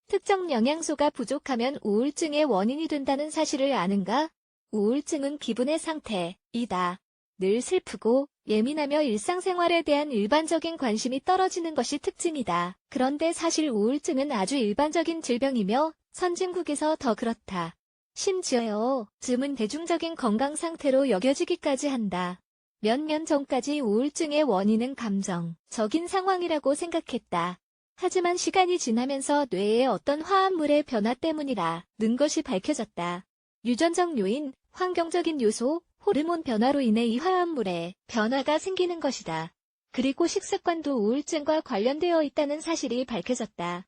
특정 영양소가 부족하면 우울증의 원인이 된다는 사실을 아는가? 우울증은 기분의 상태이다. 늘 슬프고 예민하며 일상생활에 대한 일반적인 관심이 떨어지는 것이 특징이다. 그런데 사실 우울증은 아주 일반적인 질병이며 선진국에서 더 그렇다. 심지어요, 즘은 대중적인 건강 상태로 여겨지기까지 한다. 몇 년 전까지 우울증의 원인은 감정적인 상황이라고 생각했다. 하지만 시간이 지나면서 뇌의 어떤 화합물의 변화 때문이라는 것이 밝혀졌다. 유전적 요인, 환경적인 요소, 호르몬 변화로 인해 이 화합물의 변화가 생기는 것이다. 그리고 식습관도 우울증과 관련되어 있다는 사실이 밝혀졌다.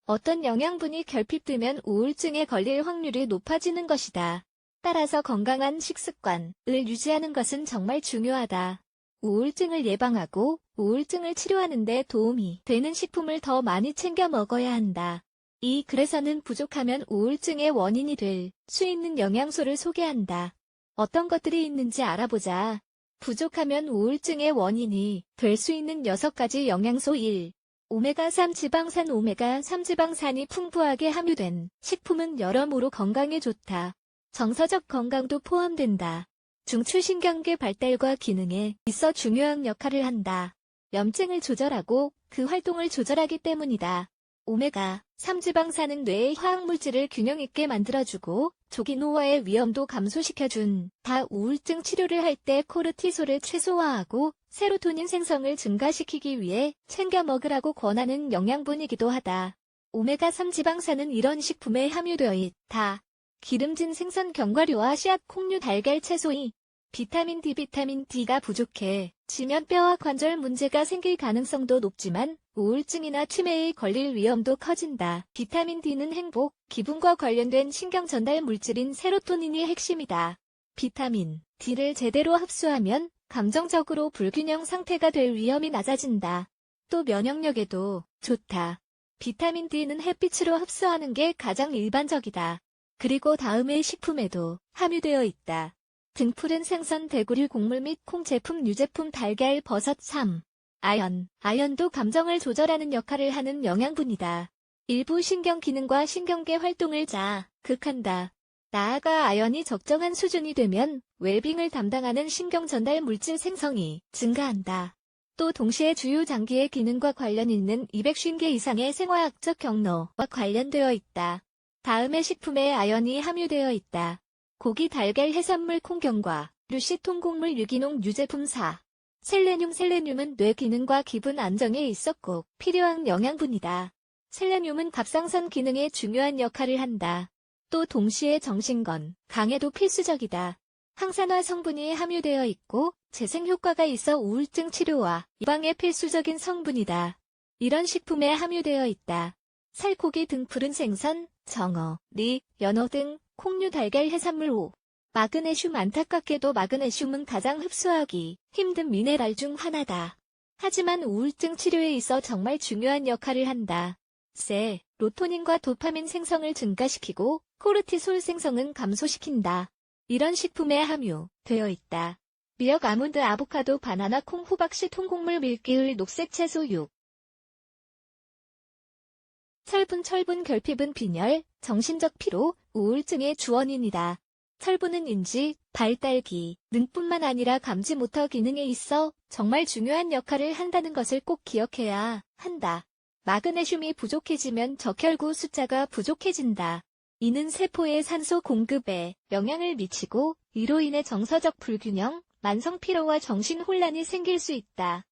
어떤 영양분이 결핍되면 우울증에 걸릴 확률이 높아지는 것이다. 따라서 건강한 식습관을 유지하는 것은 정말 중요하다. 우울증을 예방하고 우울증을 치료하는 데 도움이 되는 식품을 더 많이 챙겨 먹어야 한다. 이 글에서는 부족하면 우울증의 원인이 될 수 있는 영양소를 소개한다. 어떤 것들이 있는지 알아보자. 부족하면 우울증의 원인이 될 수 있는 6가지 영양소 1. 오메가3 지방산 오메가3 지방산이 풍부하게 함유된 식품은 여러모로 건강에 좋다. 정서적 건강도 포함된다. 중추신경계 발달과 기능에 있어 중요한 역할을 한다. 염증을 조절하고 그 활동을 조절하기 때문이다. 오메가3 지방산은 뇌의 화학물질을 균형 있게 만들어주고 조기 노화의 위험도 감소시켜준다. 우울증 치료를 할 때 코르티솔을 최소화하고 세로토닌 생성을 증가시키기 위해 챙겨 먹으라고 권하는 영양분이기도 하다. 오메가3 지방산은 이런 식품에 함유되어 있다. 기름진 생선 견과류와 씨앗 콩류 달걀 채소 2. 비타민 D가 부족해 지면 뼈와 관절 문제가 생길 가능성도 높지만 우울증이나 치매에 걸릴 위험도 커진다. 비타민 D는 행복, 기분과 관련된 신경 전달 물질인 세로토닌이 핵심이다. 비타민 D를 제대로 흡수하면 감정적으로 불균형 상태가 될 위험이 낮아진다. 또 면역력에도 좋다. 비타민 D는 햇빛으로 흡수하는 게 가장 일반적이다. 그리고 다음의 식품에도 함유되어 있다. 등푸른 생선 대구류 곡물 및 콩 제품 유제품 달걀 버섯 3. 아연도 감정을 조절하는 역할을 하는 영양분이다. 일부 신경 기능과 신경계 활동을 자극한다. 나아가 아연이 적정한 수준이 되면 웰빙을 담당하는 신경 전달 물질 생성이 증가한다. 또 동시에 주요 장기의 기능과 관련 있는 250개 이상의 생화학적 경로와 관련되어 있다. 다음의 식품에 아연이 함유되어 있다. 고기, 달걀, 해산물, 콩경과 류씨 통곡물 유기농 유제품 4. 셀레늄은 뇌 기능과 기분 안정에 있어 꼭 필요한 영양분이다. 셀레늄은 갑상선 기능에 중요한 역할을 한다. 또 동시에 정신건강에도 필수적이다. 항산화 성분이 함유되어 있고 재생 효과가 있어 우울증 치료와 예방에 필수적인 성분이다. 이런 식품에 함유되어 있다. 살코기 등 푸른 생선, 정어, 연어 등 콩류 달걀 해산물 5. 마그네슘 안타깝게도 마그네슘은 가장 흡수하기 힘든 미네랄 중 하나다. 하지만 우울증 치료에 있어 정말 중요한 역할을 한다. 로토닌과 도파민 생성을 증가시키고 코르티솔 생성은 감소시킨다. 이런 식품에 함유되어 있다. 미역, 아몬드, 아보카도, 바나나, 콩, 호박씨, 통곡물, 밀기울, 녹색 채소 6. 철분 결핍은 빈혈, 정신적 피로, 우울증의 주원인이다. 철분은 인지, 발달 기능뿐만 아니라 감지 모터 기능에 있어 정말 중요한 역할을 한다는 것을 꼭 기억해야 한다. 마그네슘이 부족해지면 적혈구 숫자가 부족해진다. 이는 세포의 산소 공급에 영향을 미치고 이로 인해 정서적 불균형, 만성 피로와 정신 혼란이 생길 수 있다.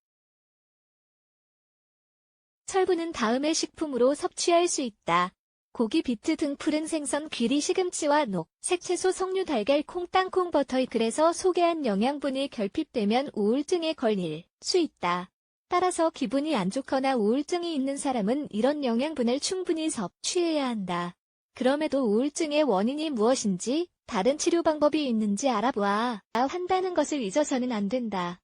철분은 다음의 식품으로 섭취할 수 있다. 고기, 비트 등 푸른 생선, 귀리, 시금치와 녹색 채소, 석류, 달걀, 콩, 땅콩, 버터. 그래서 소개한 영양분이 결핍되면 우울증에 걸릴 수 있다. 따라서 기분이 안 좋거나 우울증이 있는 사람은 이런 영양분을 충분히 섭취해야 한다. 그럼에도 우울증의 원인이 무엇인지 다른 치료 방법이 있는지 알아보아야 한다는 것을 잊어서는 안 된다.